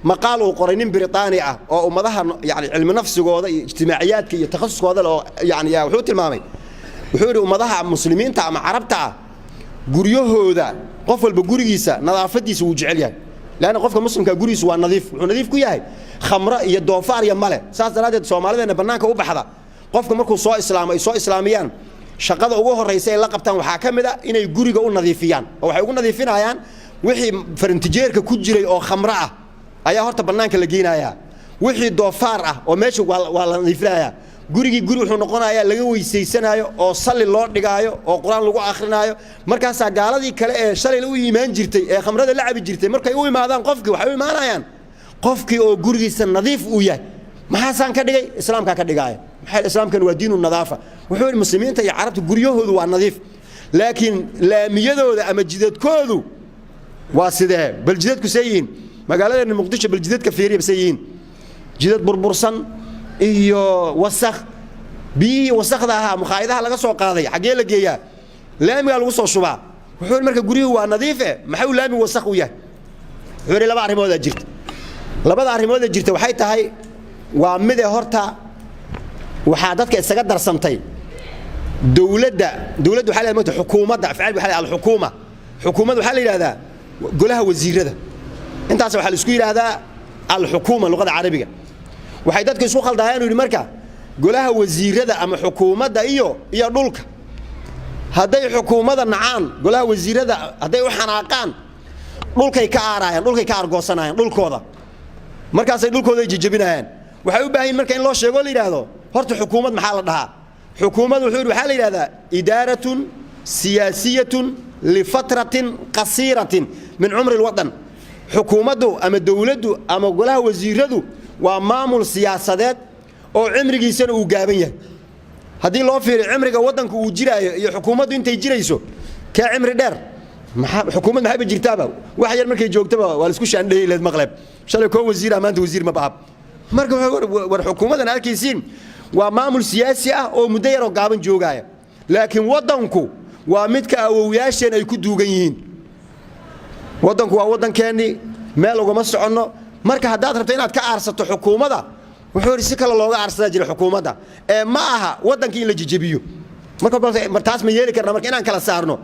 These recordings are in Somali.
مقال وقرنين بريطانيا أو مظهر يعني علم نفس جوده اجتماعيات كي تخصص جوده يعني يا وحوت المامي وحوري ومظهر مسلمين تاع عرب تاع جريه هذا قفل بجريسة نظافتي سوج عليها لأن قفك مسلم كجريس ونظيف ونظيف كياه خمرة يدوفار يمله ساس ثلاثة سومالي أنا بناك وبحذا قفك مركو صو إسلاميان شقada ugu horeysay la qabtaan waxa kamid ah inay guriga u nadiifiyaan oo waxay ugu nadiifinayaan wixii farantijeerka ku jiray oo khamra ah ayaa horta banaanka la geenayaa wixii doofaar ah oo meesha waa la nadiifinayaa guri wuxuu noqonayaa laga weyseysanayo oo salli loo dhigaayo oo quraan lagu akhrinayo markaas gaaladii kale ee shalay u iimaan jirtay ee khamrada la cabi jirtay markay u imaadaan qofkii waxay u imaanayaan qofkii oo gurigiisa nadiif u yahay maxaa san ka dhigay islaamka ka dhigaya maxay islaamkan waa diinu nadaafo wuxuu muslimiinta iyo carabta guriyahoodu waa nadiif laakiin laamiyadooda ama jidadkoodu waa sidee bal jidadku sayiin magaalada muqdisho bal jidadka fiiriye sayiin jidad burbursan iyo wasakh bi wasakhdaha muqaayadaha laga soo qaaday xagee la geeyaa laamiga lagu soo shubaa wuxuu marka guriyuhu waa nadiif maxay laami wasakh u yahay wuxuu laba arimood jirta labada arimood jirta waxay tahay waa mid horta waxa dadka isaga darsantay dawladda waxa la yiraahdaa xukuumadda afcaal waxa la xukuumadda waxa la yiraahdaa golaha wasiirada intaas waxa la isku yiraahdaa al-xukuuma luqada carabiga waxay dadku isku khaldayaan inuu marka golaha wasiirada ama xukuumadda iyo dhulka haday xukuumadda nacaan golaha wasiirada haday u xanaaqaan dhulkay ka aarayaan dhulkay ka argoosanayaan dhulkooda markaas ay dhulkooda jijabinayaan waxay u baahan marka in loo sheego la yiraahdo horta xukuumad maxaa la dhahaa xukuumad wuxuu waxa la yiraahdaa idaaratun siyaasiyatun li fatratin qasiratin min umri alwadan xukuumaddu ama dawladdu ama golaha wasiiradu waa maamul siyaasadeed oo cimrigiisana uu gaaban yahay hadii loo fiiriyo cimriga wadanku uu jiraayo iyo xukuumaddu intay jirayso ka cimri dheer xukuumad maxay jirtaaba wax yar markay joogtaba waa la isku shaandheeyay maqlab shalay koo wasiir amaanta wasiir ma baab marka war xukuumadan arkaysiin waa maamul siyaasi ah oo muddo yar oo gaaban joogaya laakiin wadanku waa midka awowyaasheen ay ku duugan yihiin wadanku waa wadankeeni meel uga ma socono marka hadaad rabto inaad ka aarsato xukuumadda wuxuu si kala looga aarsada jiray xukuumadda ma aha wadankii in la jijibiyo marka taas ma yeeli karna marka inaan kala saarno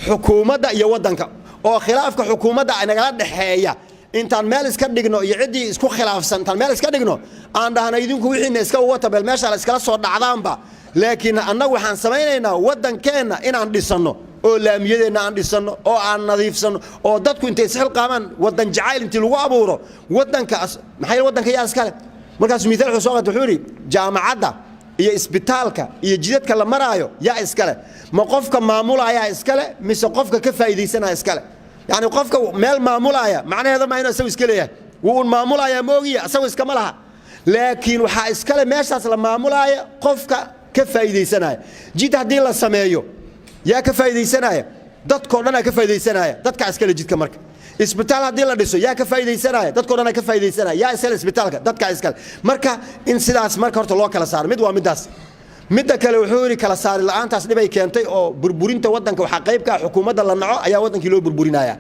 xukuumadda iyo wadanka oo khilaafka xukuumadda ay naga dhaxeeya intaan meel iska dhigno iyo cidii isku khilaafsan tan meel iska dhigno aan dhahna idinku wixii iska wata bal meesha la iskala soo dhacdaanba laakiin annagu waxaan sameeynaa wadankeena inaan dhisano oo laamiyadeena aan dhisano oo aan nadiifsano oo dadku intay isxil qaamaan wadan jacayl intii lagu abuuro wadankaas maxay wadanka yaa iskale markaas midaal wuxuu soo qaaday wuxuu jaamacadda iyo isbitaalka iyo jidadka la maraayo yaa iskale ma qofka maamulaya iskale mise qofka ka faa'iideysanaya iskale يعني قفك مال معمولايا معناه هذا ما ينسوي إسكالية والمعمولايا موجية أسوي إسكملها لكن وح إسكالة ماشى أصلا معمولايا قفك كفايدة سنة جيت هدي الله سمايو يا كفايدة سنة دت كورنا كفايدة سنة دت كإسكالة جيت كمرك إسبتال هدي الله دسو يا كفايدة سنة دت كورنا كفايدة سنة يا إسكال إسبتالك دت كإسكال مركا إنسداس مركا هرت الله كلا صار مد ومداس مدة كلا وحوري كلا صار الآن تصنيبي كانتي أو بربورين توضنك وحقيبك حكومة الله نعو أيا وضنك لو بربورينايا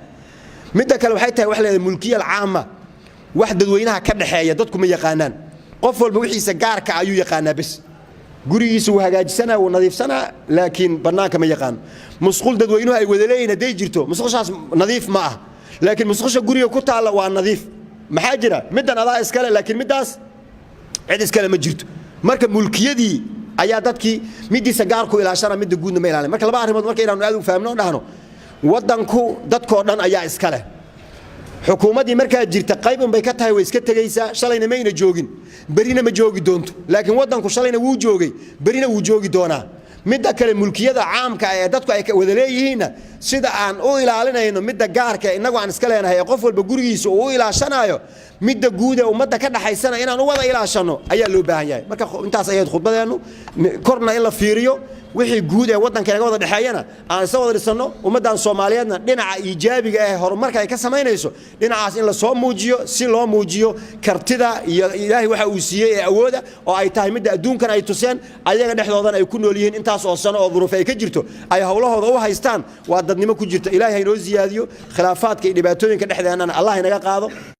مدة كلا وحيتها وحلة الملكية العامة واحدة دوينها كبر حياة دتكم يقانان قفل بوحي سجار كعيو يقانا بس قريس وهجاج سنة ونظيف سنة لكن برناك ما يقان مسخول دوينها يودلين ديجرتو مسخوش نظيف معه لكن مسخوش قريه كتة على والنظيف محاجرة مدة نضاع إسكالة لكن مداس عد إسكالة مجرتو مركب ملكية دي ayaa dadkii midii sagaarku ilaashana mid guudna ma ilaalin marka laba arrimood marka inaanu aad u fahamno dhahno wadanku dadkoo dhan ayaa iska leh xukuumadii marka jirta qayb bay ka tahay way iska tagaysaa shalayna mayna joogin barina ma joogi doonto laakiin wadanku shalayna wuu joogay barina wuu joogi doonaa midda kale mulkiyada caamka ee dadku ay wada leeyihiin sida aan u ilaalinayno midda gaarka inagu aan iska leenahay qof walba gurigiisa uu ilaashanayo midda guud ee ummadda ka dhaxaysana inaan u wada ilaashano ayaa loo baahan yahay marka intaas ayay khudbadeenu korna in la fiiriyo wixii guud ee wadanka wada dhaxayana aan soo wada dhisano ummadan Soomaaliyeedna dhinaca ijaabiga ee horumarka ay ka sameynayso dhinacaas in la soo muujiyo si loo muujiyo kartida iyo Ilaahay waxa uu siiyay ee awooda oo ay tahay midda adduunkan ay tuseen ayaga dhexdoodan ay ku nool yihiin intaas oo sano oo duruuf ay ka jirto ay hawlahooda u haystaan waa dadnimo ku jirta Ilaahay inoo ziyaadiyo khilaafaadka iyo dhibaatooyinka dhexdeena Allah inaga qaado